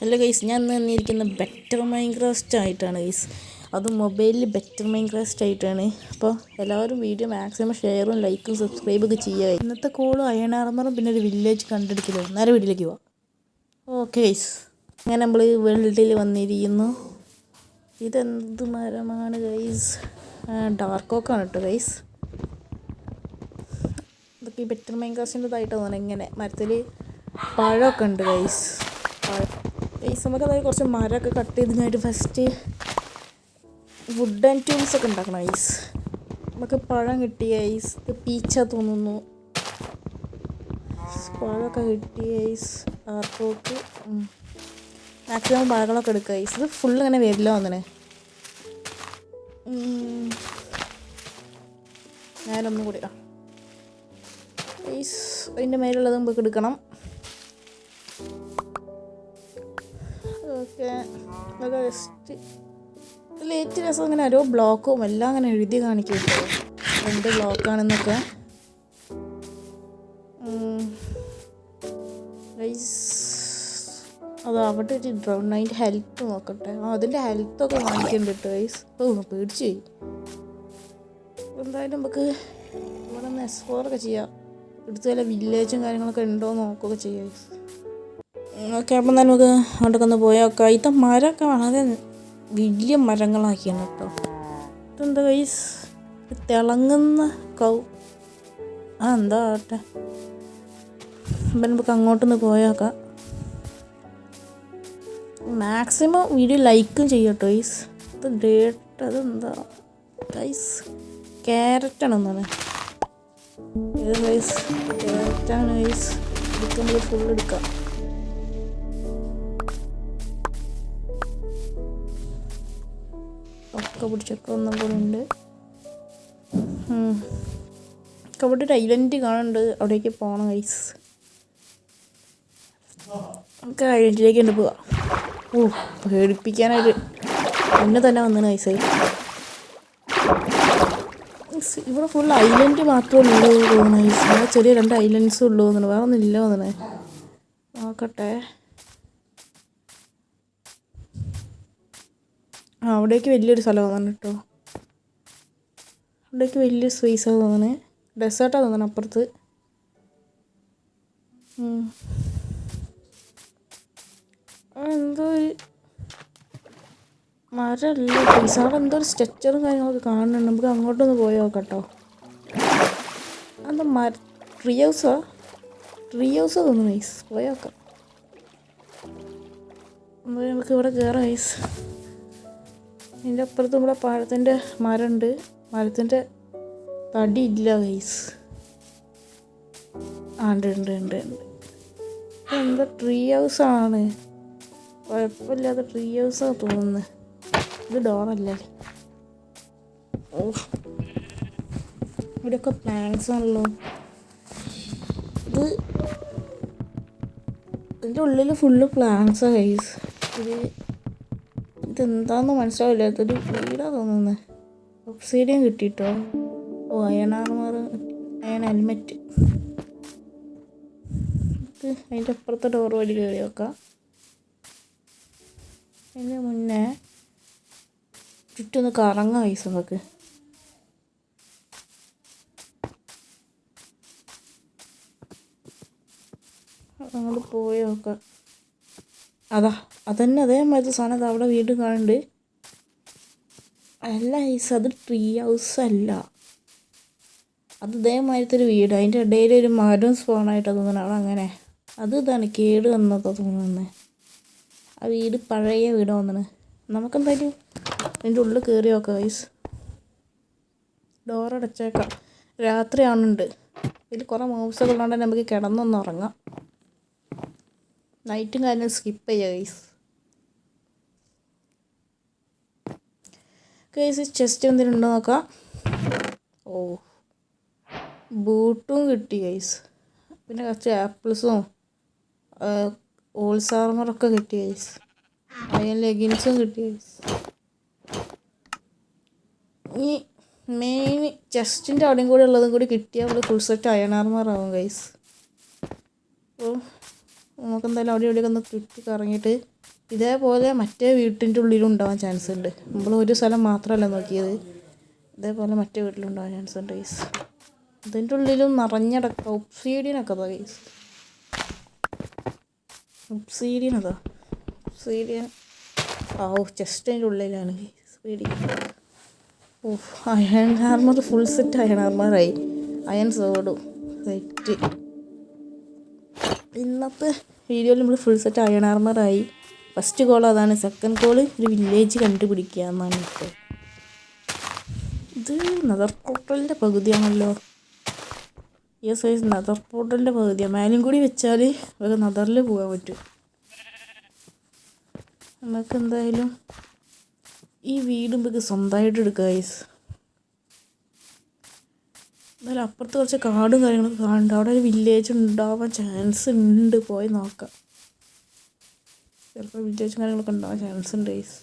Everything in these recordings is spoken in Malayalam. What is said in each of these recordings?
ഹലോ ഗൈസ്, ഞാൻ ഇന്ന് വന്നിരിക്കുന്ന ബെറ്റർ മൈൻക്രാഫ്റ്റ് ആയിട്ടാണ് ഗൈസ്. അത് മൊബൈലിൽ ബെറ്റർ മൈൻക്രാഫ്റ്റ് ആയിട്ടാണ്. അപ്പോൾ എല്ലാവരും വീഡിയോ മാക്സിമം ഷെയറും ലൈക്കും സബ്സ്ക്രൈബൊക്കെ ചെയ്യുക. ഇന്നത്തെ കോളും അയൺ ആർമറും പിന്നെ ഒരു വില്ലേജ് കണ്ടെടുക്കലോ. നേരെ വീട്ടിലേക്ക് പോവാം. ഓക്കെ ഗൈസ്, അങ്ങനെ നമ്മൾ വേൾഡിൽ വന്നിരിക്കുന്നു. ഇതെന്ത് മരമാണ് ഗൈസ്? ഡാർക്കോക്കാണ് കേട്ടോ ഗൈസ്. ഇതൊക്കെ ഈ ബെറ്റർ മൈൻക്രാഫ്റ്റിൻ്റെതായിട്ട് തോന്നുന്നത്. ഇങ്ങനെ മരത്തിൽ പഴമൊക്കെ ഉണ്ട് ഗൈസ്. നമുക്ക് അതായത് കുറച്ച് മരമൊക്കെ കട്ട് ചെയ്ത് കഴിഞ്ഞിട്ട് ഫസ്റ്റ് വുഡ് ആൻഡ് ടൂൾസ് ഒക്കെ ഉണ്ടാക്കണം ഐസ്. നമുക്ക് പഴം കിട്ടി ഐസ്. ഇത് പീച്ച തോന്നുന്നു. പഴമൊക്കെ കിട്ടി ഐസ്. ആർക്കോക്ക് മാക്സിമം പഴങ്ങളൊക്കെ എടുക്കുക ഐസ്. ഇത് ഫുള്ള് ഇങ്ങനെ വരില്ല വന്നേ. ഞാനൊന്നും കൂടി ഐസ്. അതിൻ്റെ മേലുള്ളത് നമുക്ക് എടുക്കണം. ഓക്കെ, അതൊക്കെ ജസ്റ്റ് ലേറ്റ് രസം അങ്ങനെ ഓരോ ബ്ലോക്കും എല്ലാം അങ്ങനെ എഴുതി കാണിക്കും കേട്ടോ, എന്ത് ബ്ലോക്കാണെന്നൊക്കെ. അത് അവിടെ ഒരു ഡ്രൗൺ. അതിൻ്റെ ഹെൽത്ത് നോക്കട്ടെ. അതിൻ്റെ ഹെൽത്തൊക്കെ കാണിക്കുന്നുണ്ട് കേട്ടോ ഗൈസ്. പേടിച്ചു പോയി. എന്തായാലും നമുക്ക് ഇവിടെ നിന്ന് എക്സ്പ്ലോറൊക്കെ ചെയ്യാം. ഇവിടുത്തെ വല്ല വില്ലേജും കാര്യങ്ങളൊക്കെ ഉണ്ടോ എന്ന് നോക്കുകയൊക്കെ ചെയ്യാം ഗൈസ്. ഓക്കെ, അപ്പം നമുക്ക് അങ്ങോട്ടൊക്കെ ഒന്ന് പോയേക്കാം. ഇത് മരമൊക്കെ വളരെ വലിയ മരങ്ങളാക്കിയാണ് കേട്ടോ. ഇതെന്താ ഗൈസ്? തിളങ്ങുന്ന എന്താ ആട്ടെ. അപ്പം നമുക്ക് അങ്ങോട്ടൊന്ന് പോയേക്കാം. മാക്സിമം വീഡിയോ ലൈക്കും ചെയ്യട്ടോ ഗൈസ്. ഇത് അതെന്താ ഗൈസ്? ക്യാരറ്റാണെന്നാണ് ഇത് ഗൈസ്. ക്യാരറ്റാണ് ഗൈസ്. എടുക്കുമ്പോൾ ഫുൾ എടുക്കാം. ഒക്കെ പിടിച്ചൊക്കെ ഒന്നും കൂടെ ഉണ്ട്. അവിടെ ഒരു ഐലൻഡ് കാണുന്നുണ്ട്. അവിടേക്ക് പോകണം ഗൈസ്. നമുക്ക് ഐലൻഡിലേക്ക് ഉണ്ട് പോവാം. പേടിപ്പിക്കാനായിട്ട് എന്നെ തന്നെ വന്നാണ് ഗൈസ്. ഇവിടെ ഫുൾ ഐലൻഡ് മാത്രമേ ഉള്ളൂ തോന്നുന്നു ഗൈസ്. അവിടെ ചെറിയ 2 ഐലൻഡ്സും ഉള്ളൂ തോന്നുന്നു. വേറെ ഒന്നും ഇല്ല തോന്നണേ. നോക്കട്ടെ. അവിടേക്ക് വലിയൊരു സ്ഥലമാണ് തോന്നുന്നു കേട്ടോ. അവിടേക്ക് വലിയ സ്പേസാണ് തോന്നുന്നത്. ഡെസേർട്ടാണ് തോന്നുന്നത് അപ്പുറത്ത്. എന്തോ ഒരു മരമല്ല പ്ലീസ്. അവിടെ എന്തോ ഒരു സ്ട്രക്ചറും കാര്യങ്ങളൊക്കെ കാണുന്നുണ്ട്. നമുക്ക് അങ്ങോട്ടൊന്ന് പോയി നോക്കട്ടോ. എന്താ ട്രീ ഹൗസാ തോന്നുന്നു ഐസ്. പോയി നോക്കാം. നമുക്ക് ഇവിടെ കയറാം ഐസ്. ഇതിൻ്റെ അപ്പുറത്ത് നമ്മുടെ പഴത്തിൻ്റെ മരമുണ്ട്. മരത്തിൻ്റെ തടി ഇല്ല ഗൈസ്. ഉണ്ട്. എന്താ ട്രീ ഹൗസാണ്. കുഴപ്പമില്ലാത്ത ട്രീ ഹൗസാണ് തോന്നുന്നത്. ഇത് ഡോറല്ലേ? ഇവിടെയൊക്കെ പ്ലാന്റ്സ് ആണല്ലോ. ഇതിൻ്റെ ഉള്ളിൽ ഫുള്ള് പ്ലാന്റ്സാണ് ഗൈസ്. ഇതെന്താന്ന് മനസ്സിലാവില്ല. ഇതൊരു വീടാണ് തോന്നുന്നത്. ഒബ്സിഡിയൻ കിട്ടിയിട്ടോ. Iron armour, iron helmet. അതിൻ്റെ അപ്പുറത്തെ ഡോർ വഴി കയറി നോക്കാം. അതിന് മുന്നേ ചുറ്റൊന്ന് കറങ്ങാം ഗൈസ്. നമുക്ക് അങ്ങോട്ട് പോയി നോക്കാം. അതന്നെ അതേമാതിരി സാധനം അവിടെ വീട് കാണുന്നുണ്ട്. അല്ല ഗൈസ്, അത് ട്രീ ഹൗസ് അല്ല. അത് ഇതേമാതിരത്തെ ഒരു വീട്. അതിൻ്റെ ഇടയിൽ ഒരു മരം സ്പോണായിട്ടാണ് തോന്നുന്നത്. അവിടെ അങ്ങനെ ഇതാണ് കേട് വന്നതാണ് തോന്നുന്നത്. ആ വീട് പഴയ വീട് തോന്നുന്നത്. നമുക്കെന്തായാലും അതിൻ്റെ ഉള്ളിൽ കയറി നോക്കാം ഗൈസ്. ഡോറടച്ചേക്കാം. രാത്രി ആണുണ്ട്. ഇതിൽ കുറേ മൂവ്സൊക്കെ ഉള്ളതുകൊണ്ട് തന്നെ നമുക്ക് കിടന്നൊന്ന് ഉറങ്ങാം. നൈറ്റും കാര്യം സ്കിപ്പ് ചെയ്യുക ഗൈസ്. ചെസ്റ്റ് എന്തെങ്കിലും ഉണ്ടോ നോക്കാം. ബൂട്ടും കിട്ടി ഗൈസ്. പിന്നെ കുറച്ച് ആപ്പിൾസും ഓൾസ് ആർമറൊക്കെ കിട്ടി ഗൈസ്. അതിന് ലെഗിൻസും കിട്ടി ഗൈസ്. ഈ മെയിൻ ചെസ്റ്റിൻ്റെ അവിടെയും കൂടെ ഉള്ളതും കൂടി കിട്ടിയാൽ ഫുൾ സെറ്റ് അയൺ ആർമർ ആവും ഗൈസ്. നമുക്കെന്തായാലും അവിടെ ഇവിടെയൊക്കെ ഒന്ന് ചുറ്റി കറങ്ങിയിട്ട് ഇതേപോലെ മറ്റേ വീട്ടിൻ്റെ ഉള്ളിലും ഉണ്ടാവാൻ ചാൻസ് ഉണ്ട്. നമ്മൾ ഒരു സ്ഥലം മാത്രമല്ല നോക്കിയത്, ഇതേപോലെ മറ്റേ വീട്ടിലുണ്ടാവാൻ ചാൻസ് ഉണ്ട് ഗൈസ്. ഇതിൻ്റെ ഉള്ളിലും നിറഞ്ഞടക്കം ഒബ്സീഡിയനൊക്കെ അതാ ഗൈസ്. ഒബ്സീഡിയൻ ചെസ്റ്റ് അതിൻ്റെ ഉള്ളിലാണ് ഗൈസ്. പേടിക്കുന്നത്. Iron armour full set iron ആർമറായി. അയൺ സോഡും സെറ്റ്. ഇന്നത്തെ വീഡിയോയിൽ നമ്മൾ ഫുൾ സെറ്റ് അയൺ ആർമറായി. ഫസ്റ്റ് കോൾ അതാണ്. സെക്കൻഡ് കോൾ ഒരു വില്ലേജ് കണ്ടുപിടിക്കുക എന്നാണ് ഇപ്പോൾ. ഇത് നെതർ പോർട്ടലിൻ്റെ പകുതിയാണല്ലോ. സൈസ് നെതർ പോർട്ടലിൻ്റെ പകുതിയാണ്. മേലും കൂടി വെച്ചാൽ നമുക്ക് നെതറിൽ പോകാൻ പറ്റും. നമുക്ക് എന്തായാലും ഈ വീട് നമുക്ക് സ്വന്തമായിട്ട് എടുക്കാം ഗൈസ്. എന്നാലും അപ്പുറത്ത് കുറച്ച് കാടും കാര്യങ്ങളൊക്കെ കാണുന്നുണ്ട്. അവിടെ ഒരു വില്ലേജ് ഉണ്ടാവാൻ ചാൻസ് ഉണ്ട്. പോയി നോക്കാം. ചിലപ്പോൾ വില്ലേജും കാര്യങ്ങളൊക്കെ ഉണ്ടാവാൻ ചാൻസ് ഉണ്ട് ഗൈസ്.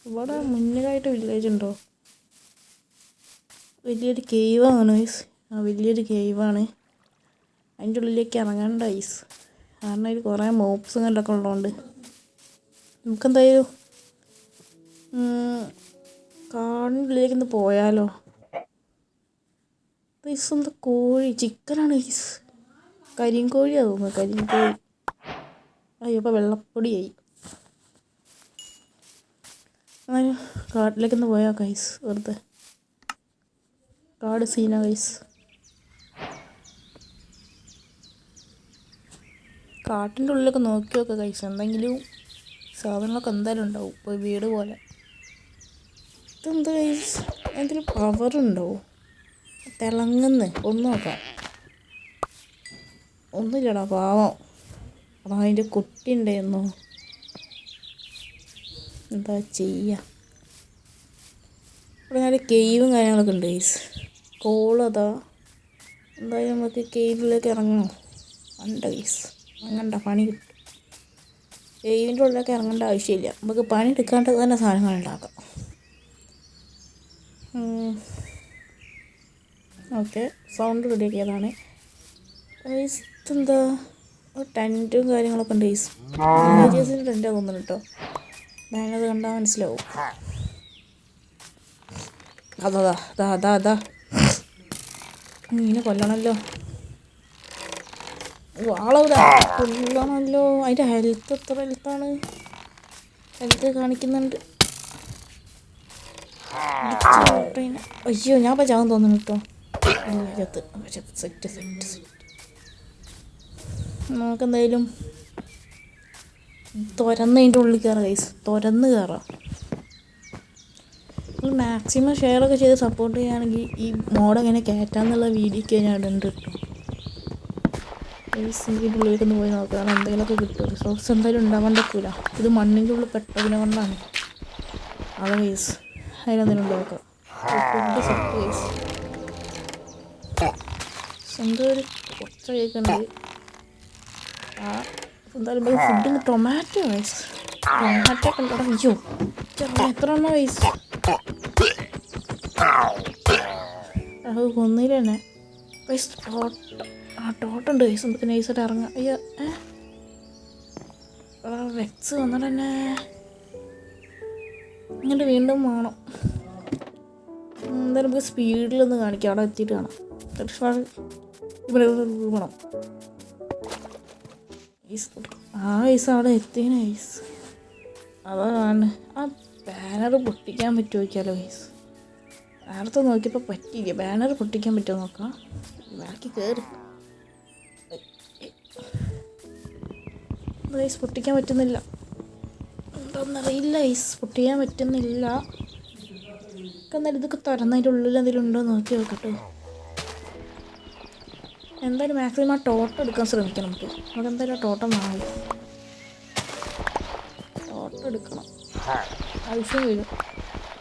ഇവിടെ മുന്നിലായിട്ട് വില്ലേജ് ഉണ്ടോ? വലിയൊരു കേവാണ് ഗൈസ്. വലിയൊരു കേവാണ്. അതിൻ്റെ ഉള്ളിലേക്ക് ഇറങ്ങണ്ട ഗൈസ്. കാരണം അതിൽ കുറേ മോപ്സും കണ്ടൊക്കെ ഉള്ളതുകൊണ്ട് നമുക്കെന്തായാലും കാടിൻ്റെ ഉള്ളിലേക്ക് ഒന്ന് പോയാലോ. ഗൈസ് എന്താ കോഴി? ചിക്കനാണ് ഗൈസ്. കരിങ്കോഴിയാണ് തോന്നുന്നത്. കരിങ്കോഴി. അയ്യോ അപ്പോൾ വെള്ളപ്പൊടിയായി. എന്നാലും കാട്ടിലേക്കൊന്ന് പോയാൽ ഗൈസ്. വെറുതെ കാട് സീനാ ഗൈസ്. കാട്ടിൻ്റെ ഉള്ളിലൊക്കെ നോക്കി നോക്കുക ഗൈസ്. എന്തെങ്കിലും സാധനങ്ങളൊക്കെ എന്തായാലും ഉണ്ടാവും. ഇപ്പോൾ വീട് പോലെ. ഇതെന്താ ഗൈസ്? എന്തെങ്കിലും പവറുണ്ടാവും? തിളങ്ങുന്ന് ഒന്ന് നോക്കാം. ഒന്നുമില്ലടാ പാവം. അപ്പോൾ അതിൻ്റെ കുട്ടി ഉണ്ടായിരുന്നു. എന്താ ചെയ്യുക? ഇവിടെ നല്ല കേവും കാര്യങ്ങളൊക്കെ ഉണ്ട് ഗൈസ്. കോളതാ. എന്തായാലും നമുക്ക് കേവിലേക്ക് ഇറങ്ങണം. ഉണ്ട് ഗൈസ്. അങ്ങണ്ട പണി കിട്ടും. കേവിൻ്റെ ഉള്ളിലൊക്കെ ഇറങ്ങേണ്ട ആവശ്യമില്ല. നമുക്ക് പണി എടുക്കാണ്ട് തന്നെ സാധനങ്ങൾ ഉണ്ടാക്കാം. ഓക്കെ, സൗണ്ട് റെഡിയാക്കിയതാണ് ഗൈസ്. ഇതെന്താ ടെൻറ്റും കാര്യങ്ങളൊക്കെ ഉണ്ട് ഗൈസ്. വില്ലേജേഴ്സിൻ്റെ ടെൻറ്റാണ് തോന്നുന്നു കേട്ടോ. ഞാനത് കണ്ടാൽ മനസ്സിലാവും. അതാ മീനെ കൊല്ലണമല്ലോ. വാളവിടെ കൊല്ലണമല്ലോ. അതിൻ്റെ ഹെൽത്ത് എത്ര ഹെൽത്താണ്? ഹെൽത്ത് കാണിക്കുന്നുണ്ട്. അയ്യോ ഞാൻ ഇപ്പോൾ ചാകും തോന്നുന്നു കേട്ടോ. സെറ്റ്. നമുക്കെന്തായാലും തുരന്നതിൻ്റെ ഉള്ളിൽ കയറാം ഗൈസ്. തുരന്ന് കയറാം. നിങ്ങൾ മാക്സിമം ഷെയറൊക്കെ ചെയ്ത് സപ്പോർട്ട് ചെയ്യുകയാണെങ്കിൽ ഈ മോഡ് എങ്ങനെ കയറ്റാമെന്നുള്ള വീഡിയോയ്ക്ക് ഞാൻ ഇടുന്നുണ്ട് കേട്ടോ. ഗൈസ് ഇതിൻ്റെ ഉള്ളിലേക്കൊന്ന് പോയി നോക്കാം. എന്തെങ്കിലുമൊക്കെ കിട്ടും. റിസോർട്സ് എന്തായാലും ഉണ്ടാവാൻ പറ്റില്ല. ഇത് മണ്ണിൻ്റെ ഉള്ളിൽ പെട്ടതിനെ കൊണ്ടാണ്. അതെ ഗൈസ്, അതിനെന്തെങ്കിലും ഉണ്ടാക്കാം. Food set guys. എന്തോ ഒരു കുറച്ച് കേൾക്കുന്നുണ്ട്. എന്തായാലും ഫുഡിന് ടൊമാറ്റോ ഗൈസ്. ടൊമാറ്റോ ഒക്കെ ഉണ്ടോ? അയ്യോ എത്ര എണ്ണ ഗൈസ്. അത് കൊന്നില്ല തന്നെ ഗൈസ്. ടോട്ടുണ്ട് ഗൈസ്. നമുക്ക് നൈസായിട്ട് ഇറങ്ങാം. അയ്യോ വെക്സ് വന്നിട്ട് തന്നെ ഇങ്ങോട്ട് വീണ്ടും വേണം. എന്തായാലും നമുക്ക് സ്പീഡിലൊന്ന് കാണിക്കാം. അവിടെ എത്തിയിട്ട് കാണാം. ഇവിടെ വേണം. ഗൈസ് അവിടെ എത്തിയാണ് ഗൈസ്. അതാണ് ആ ബാനർ പൊട്ടിക്കാൻ പറ്റുമോ നോക്കിയാലോ ഗൈസ്. നേരത്തെ നോക്കിയപ്പോൾ പറ്റിയില്ല. ബാനർ പൊട്ടിക്കാൻ പറ്റുമോ നോക്കാം. ബാക്കി കയറി ഗൈസ്. പൊട്ടിക്കാൻ പറ്റുന്നില്ല. എന്താണെന്നറിയില്ല ഗൈസ്. പൊട്ടിക്കാൻ പറ്റുന്നില്ല. എന്നാലും ഇതൊക്കെ തുറന്നതിൻ്റെ ഉള്ളിൽ എന്തെങ്കിലും ഉണ്ടോ നോക്കി നോക്കട്ടോ. എന്തായാലും മാക്സിമം ആ ടോട്ടം എടുക്കാൻ ശ്രമിക്കണം. നമുക്ക് എന്തായാലും ആ ടോട്ടം വാങ്ങി ടോട്ടം എടുക്കണം. ആവശ്യം വരും.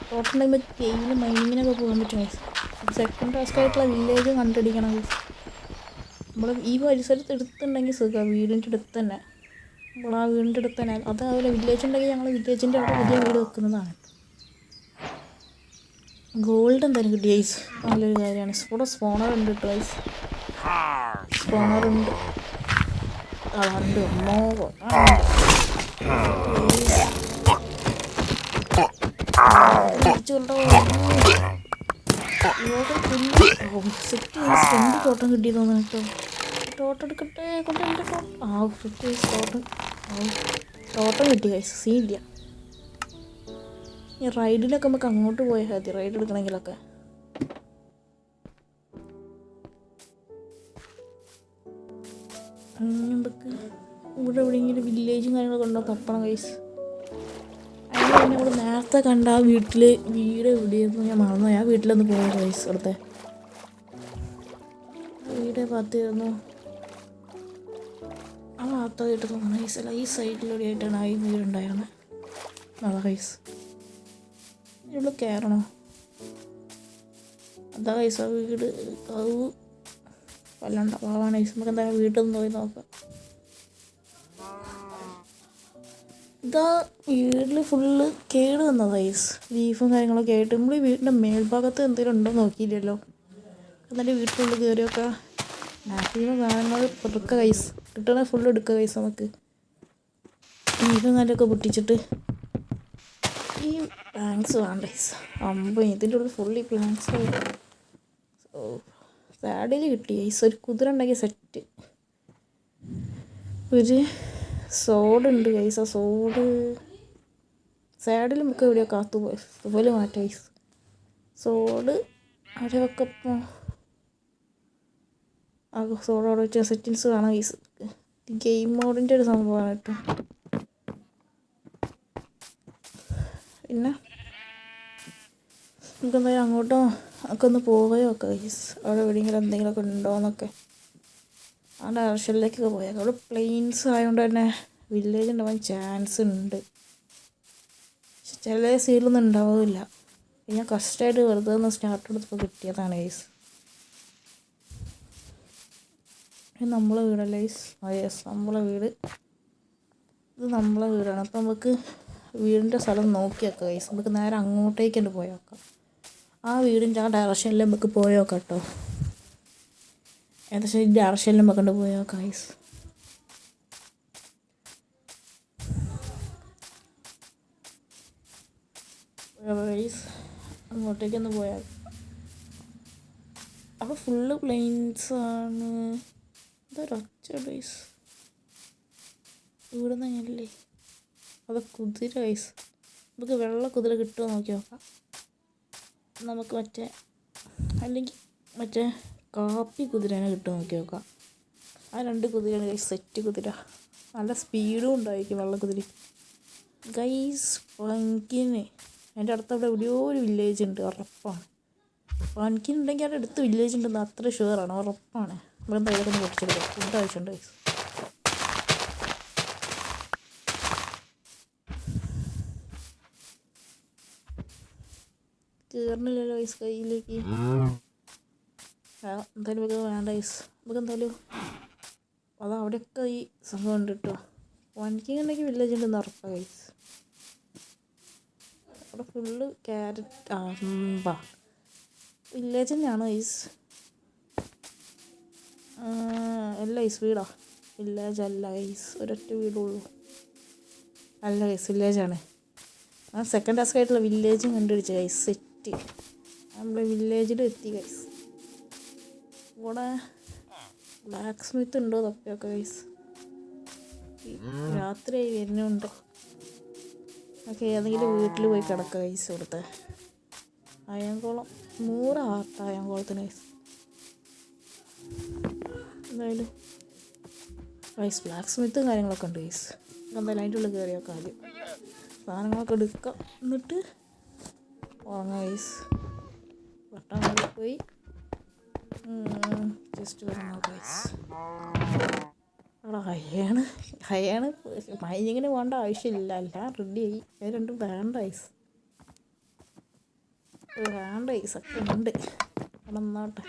ടോട്ടം ഉണ്ടെങ്കിൽ കേവിന് മൈനിങ്ങിനൊക്കെ പോകാൻ പറ്റും ഗൈസ്. സെക്കൻഡ് ടാസ്ക് ആയിട്ടുള്ള വില്ലേജും കണ്ടുപിടിക്കണം ഗൈസ്. നമ്മൾ ഈ പരിസരത്ത് എടുത്തുണ്ടെങ്കിൽ സുഖം. വീടിൻ്റെ അടുത്ത് തന്നെ. നമ്മൾ ആ വീടിൻ്റെ അടുത്ത് തന്നെ. അതേപോലെ വില്ലേജ് ഉണ്ടെങ്കിൽ ഞങ്ങൾ വില്ലേജിൻ്റെ അവിടെ പുതിയ വീട് വെക്കുന്നതാണ്. ഗോൾഡ് എന്തായാലും കിട്ടി ഗൈസ്. നല്ലൊരു കാര്യമാണ്. ഇവിടെ സ്പോണർ ഉണ്ട് കേട്ടോ ഗൈസ്. സ്പോണർ ഉണ്ട്. കളറുണ്ട് ഒന്നോ സെറ്റ് രണ്ട് തോട്ടം കിട്ടി തോന്നുന്നു കേട്ടോ. തോട്ടം എടുക്കട്ടെ കൊണ്ട് എൻ്റെ സെറ്റ് തോട്ടം കിട്ടി കൈസ് സീനില്ല. ഈ റൈഡിലൊക്കെ നമുക്ക് അങ്ങോട്ട് പോയാൽ മതി, റൈഡ് എടുക്കണമെങ്കിലൊക്കെ. നമുക്ക് ഇവിടെ എവിടെയെങ്കിലും വില്ലേജും കാര്യങ്ങളൊക്കെ ഉണ്ടോ തപ്പണം കൈസ്. അതിന് തന്നെ നമ്മൾ നേരത്തെ കണ്ട ആ വീട് എവിടെയായിരുന്നു ഞാൻ മറന്നു. ആ വീട്ടിലൊന്ന് പോയത് കൈസ്. അവിടുത്തെ വീട് പാത്തിരുന്നു ആ ഭാഗത്തായിട്ട് തോന്നുന്നു കൈസ്. അല്ല ഈ സൈഡിലൂടെ ആയിട്ടാണ് ആ വീടുണ്ടായിരുന്നത്. അതാ കൈസ്. ഇവിടെ കയറണോ? അതാ കൈസ് ആ വീട്. കവ് വല്ലണ്ട പാവാണ് കൈസ്. നമുക്ക് എന്തായാലും വീട്ടിൽ നിന്ന് പോയി നോക്കാം. ഇതാ വീട്ടിൽ ഫുള്ള് കേട് വന്ന കൈസ്. ലീഫും കാര്യങ്ങളൊക്കെ ആയിട്ട് നമ്മൾ ഈ വീടിൻ്റെ മേൽഭാഗത്ത് എന്തെങ്കിലും ഉണ്ടോ നോക്കിയില്ലല്ലോ. എന്നിട്ട് വീട്ടിനുള്ളിൽ കയറിയൊക്കെ മാക്സിമം സാധനങ്ങൾ എടുക്കുക കൈസ്. കിട്ടണേ ഫുള്ള് എടുക്കുക കൈസ്. നമുക്ക് ലീഫും കാര്യമൊക്കെ പൊട്ടിച്ചിട്ട് ഈ പ്ലാങ്ക്സ് വേണ്ട കൈസ്. ഇതിൻ്റെ ഉള്ളിൽ ഫുള്ളി പ്ലാങ്ക്സ്. ഓ സാഡിൽ കിട്ടി കൈസ്. ഒരു കുതിര ഉണ്ടാക്കിയ സെറ്റ്. ഒരു സോഡുണ്ട് കൈസ്. ആ സോഡ് സാഡിൽ നമുക്ക് എവിടെയോ കാത്തുപോയി അതുപോലെ മാറ്റാം കൈസ്. സോഡ് അവിടെ വെക്കപ്പോൾ ആ സോഡ് അവിടെ വെച്ച സെറ്റിങ്സ് കാണാം കൈസ്. ഗെയിം മോഡിൻ്റെ ഒരു സംഭവമാണ് കേട്ടോ. പിന്നെ നമുക്കെന്തായാലും അങ്ങോട്ടോ ഒക്കെ ഒന്ന് പോവുകയോ ഒക്കെ കൈസ്. അവിടെ എവിടെയെങ്കിലും എന്തെങ്കിലുമൊക്കെ ഉണ്ടോയെന്നൊക്കെ ആ ഡയറക്ഷനിലേക്കൊക്കെ പോയേക്കാം. അവിടെ പ്ലെയിൻസ് ആയതുകൊണ്ട് തന്നെ വില്ലേജ് ഉണ്ടാവാൻ ചാൻസ് ഉണ്ട്. പക്ഷെ ചില സീലൊന്നും ഉണ്ടാവില്ല. ഞാൻ കഷ്ടമായിട്ട് വെറുതെ ഒന്ന് സ്റ്റാർട്ട് എടുത്തപ്പോൾ കിട്ടിയതാണ് ഗൈസ്. നമ്മളെ വീടല്ലേ ഗൈസ്. യെസ് നമ്മളെ വീട്. ഇത് നമ്മളെ വീടാണ്. അപ്പം നമുക്ക് വീടിൻ്റെ സ്ഥലം നോക്കി വെക്കാം ഗൈസ്. നമുക്ക് നേരെ അങ്ങോട്ടേക്ക് തന്നെ പോയി നോക്കാം. ആ വീടിൻ്റെ ആ ഡയറക്ഷനിൽ നമുക്ക് പോയി നോക്കാം കേട്ടോ. ഏകദേശം ഈ ഡയറക്ഷനിൽ നമുക്ക് പോയി നോക്കാം ഗൈസ്. ഗൈസ് അങ്ങോട്ടേക്കൊന്ന് പോയാൽ അവിടെ ഫുള്ള് പ്ലെയിൻസ് ആണ്. ഇതൊരൊച്ച ഗൈസ്. ഇവിടെ നിന്നല്ലേ അത് കുതിര ഗൈസ്. നമുക്ക് വെള്ള കുതിര കിട്ടുമോ നോക്കി നോക്കാം. നമുക്ക് അല്ലെങ്കിൽ മറ്റേ കാപ്പി കുതിരേനെ കിട്ടുമോ നോക്കി നോക്കാം. ആ രണ്ട് കുതിരയാണ് ഗൈസ് സെറ്റ് കുതിര. നല്ല സ്പീഡും ഉണ്ടായിരിക്കും വെള്ള കുതിര ഗൈസ്. പങ്കിന് എൻ്റെ അടുത്തവിടെ എവിടെയോ ഒരു വില്ലേജ് ഉണ്ട് ഉറപ്പാണ്. പങ്കിനുണ്ടെങ്കിൽ അവിടെ അടുത്ത് വില്ലേജ് ഉണ്ടെന്ന് അത്ര ഷുവറാണ്, ഉറപ്പാണ്. നമ്മളെന്താ ഇതൊക്കെ ഒന്ന് പൊട്ടിച്ചെടുക്കാം. ഫുഡ് ആവശ്യമുണ്ട് ഗൈസ്. കയറണില്ലല്ലോ ഗൈസ് കയ്യിലേക്ക്. എന്തായാലും നമുക്ക് വേണ്ട ഗൈസ്. നമുക്ക് എന്തായാലും അവിടെയൊക്കെ ഈ സംഭവം ഉണ്ട് കേട്ടോ. പനിക്കുണ്ടെങ്കിൽ വില്ലേജ് ഉണ്ടെന്ന് ഉറപ്പാണ് ഗൈസ്. അവിടെ ഫുള്ള് ക്യാരറ്റ് വില്ലേജ് തന്നെയാണ് ഗൈസ്. അല്ല ഗൈസ് വീടാ. വില്ലേജ് അല്ല ഗൈസ്. ഒരൊറ്റ വീടുള്ളൂ. അല്ല ഗൈസ് വില്ലേജാണ്. ആ സെക്കൻഡ് ടാസ്ക് ആയിട്ടുള്ള വില്ലേജും കണ്ടുപിടിച്ച ഗൈസ്. സെറ്റ് നമ്മൾ വില്ലേജിൽ എത്തി ഗൈസ്. ഇവിടെ ബ്ലാക്ക് സ്മിത്ത് ഉണ്ടോ തപ്പിയൊക്കെ ഗൈസ്. രാത്രിയായി വരുന്നുണ്ട്. ഒക്കെ ഏതെങ്കിലും വീട്ടിൽ പോയി കിടക്കുക ഗൈസ്. ഇവിടുത്തെ അയൻകുളം 100 ആർട്ട് അയൻകുളത്തിന് ഗൈസ്. എന്തായാലും ഗൈസ് ബ്ലാക്ക് സ്മിത്തും കാര്യങ്ങളൊക്കെ ഉണ്ട് ഗൈസ്. എന്തായാലും അതിൻ്റെ ഉള്ളിൽ കയറിയൊക്കെ ആദ്യം സാധനങ്ങളൊക്കെ എടുക്കാം. എന്നിട്ട് ഉറങ്ങാം ഗൈസ്. വട്ടം പോയി ജസ്റ്റ് വരണോ ഗൈസ്. അവിടെ ഹയാണ് മൈനിങ്ങിന് പോകേണ്ട ആവശ്യമില്ല. എല്ലാം റെഡിയായി. അത് രണ്ടും വേണ്ട ഗൈസ്. വേണ്ട ഗൈസ് ഒക്കെ ഉണ്ട്. അവിടെ നിന്നോട്ടെ.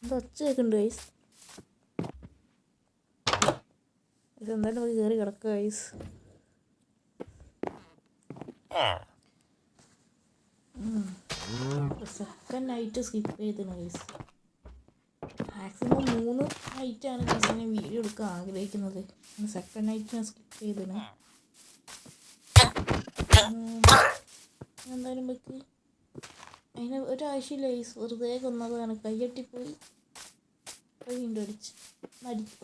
ഇത് ഒച്ചയൊക്കെ ഉണ്ട് ഗൈസ്. ഇതെന്തായാലും നമുക്ക് കയറി കിടക്കുക ഗൈസ്. സെക്കൻഡ് നൈറ്റ് സ്കിപ്പ് ചെയ്തിന് ഗൈസ്. മാക്സിമം 3 നൈറ്റാണ് ഗൈസ് ഞാൻ വീഡിയോ എടുക്കാൻ ആഗ്രഹിക്കുന്നത്. സെക്കൻഡ് നൈറ്റ് ഞാൻ സ്കിപ്പ് ചെയ്തിന്. എന്തായാലും വെക്ക് അതിന് ഒരാവശ്യമില്ല ഗൈസ്. വെറുതെ കൊന്നതാണ്. കൈയ്യട്ടിപ്പോയി വീണ്ടും അടിച്ച്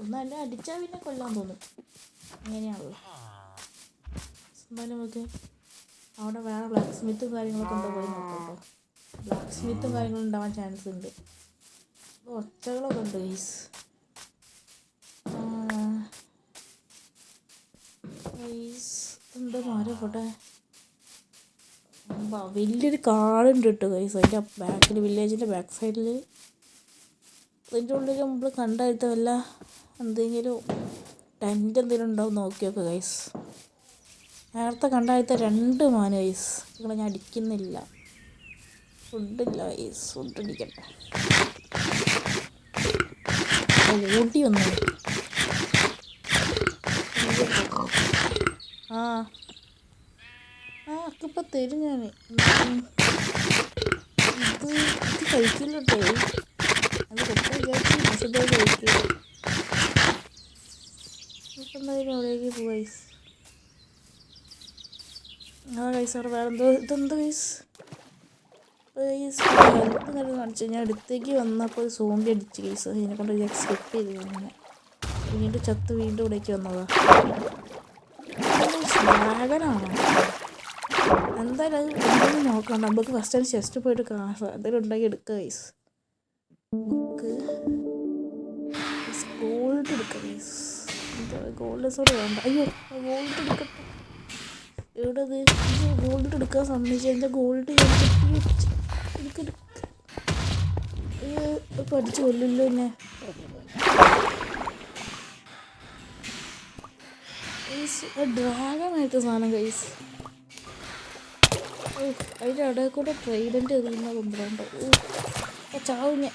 ഒന്നല്ല അടിച്ചാൽ പിന്നെ കൊല്ലാൻ തോന്നും. അങ്ങനെയാണല്ലോ. എന്തായാലും നമുക്ക് അവിടെ വേറെ ബ്ലാക്ക് സ്മിത്തും കാര്യങ്ങളൊക്കെ ഉണ്ടോ പോയി നോക്കാം കേട്ടോ. ബ്ലാക്ക് സ്മിത്തും കാര്യങ്ങളും ഉണ്ടാവാൻ ചാൻസ് ഉണ്ട്. ഒച്ചകളൊക്കെ ഉണ്ട് ഗൈസ്. എന്താ മാറി പോട്ടെ. വലിയൊരു കാടുണ്ട് കേട്ടോ ഗൈസ്. അതിൻ്റെ ബാക്കിൽ വില്ലേജിൻ്റെ ബാക്ക് സൈഡിൽ അതിൻ്റെ ഉള്ളിൽ നമ്മൾ കണ്ടായിട്ട് വല്ല എന്തെങ്കിലും ടെൻ്റ് എന്തെങ്കിലും ഉണ്ടാവും നോക്കി നോക്കുക ഗൈസ്. നേരത്തെ കണ്ടായിട്ട് 2 മാന് ഗൈസ്. നിങ്ങളെ ഞാൻ അടിക്കുന്നില്ല. ഫുഡില്ല ഗൈസ്. ഫുഡ് അടിക്കട്ടെ. ഓടി വന്നു. ഇപ്പം തരും ഞാൻ. ഇത് കഴിക്കില്ല കേട്ടോ. അത് കൊടുക്കാൻ വിചാരിച്ചു. പക്ഷേ കഴിക്കില്ല. ഇപ്പം എന്തായാലും അവിടേക്ക് പോവാ ഗൈസ്. ഗൈസ് അവിടെ വേറെ ഇതെന്താ ഗൈസ്. ഹെൽത്ത് കാര്യം കാണിച്ചു. ഞാൻ അടുത്തേക്ക് വന്നപ്പോൾ സോംബി അടിച്ച് ഗൈസ്. അതിനെ കൊണ്ട് ഞാൻ സ്കിപ്പ് ചെയ്തു. അങ്ങനെ വീണ്ടും ചത്ത് വീണ്ടും ഇവിടേക്ക് വന്നതാ. ഡ്രാഗനാണോ? എന്തായാലും അത് എന്തെങ്കിലും നോക്കണം. നമുക്ക് ഫസ്റ്റ് ടൈം ചെസ്റ്റ് പോയിട്ട് കാണാം. എന്തെങ്കിലും ഉണ്ടെങ്കിൽ എടുക്കുക ഗൈസ്. ഗോൾഡ് എടുക്കാം ഗൈസ്. ഗോൾഡ് സോഡ് വേണ്ട. അയ്യോ ഗോൾഡ് എടുക്കട്ടെ. എവിടെ അത് ഗോൾഡ് എടുക്കാൻ സമ്മതിച്ചു. എൻ്റെ ഗോൾഡ് ഞാൻ കെട്ടി വെച്ച് പഠിച്ചു കൊല്ലല്ലോ എന്നെ. ഡ്രാഗണായിട്ട് സാധനം ഗൈസ്. അതിൻ്റെ ഇടയിൽ കൂടെ ട്രൈഡൻ്റ് എറിയുന്ന കൊണ്ടുണ്ട്. ചാവും ഞാൻ.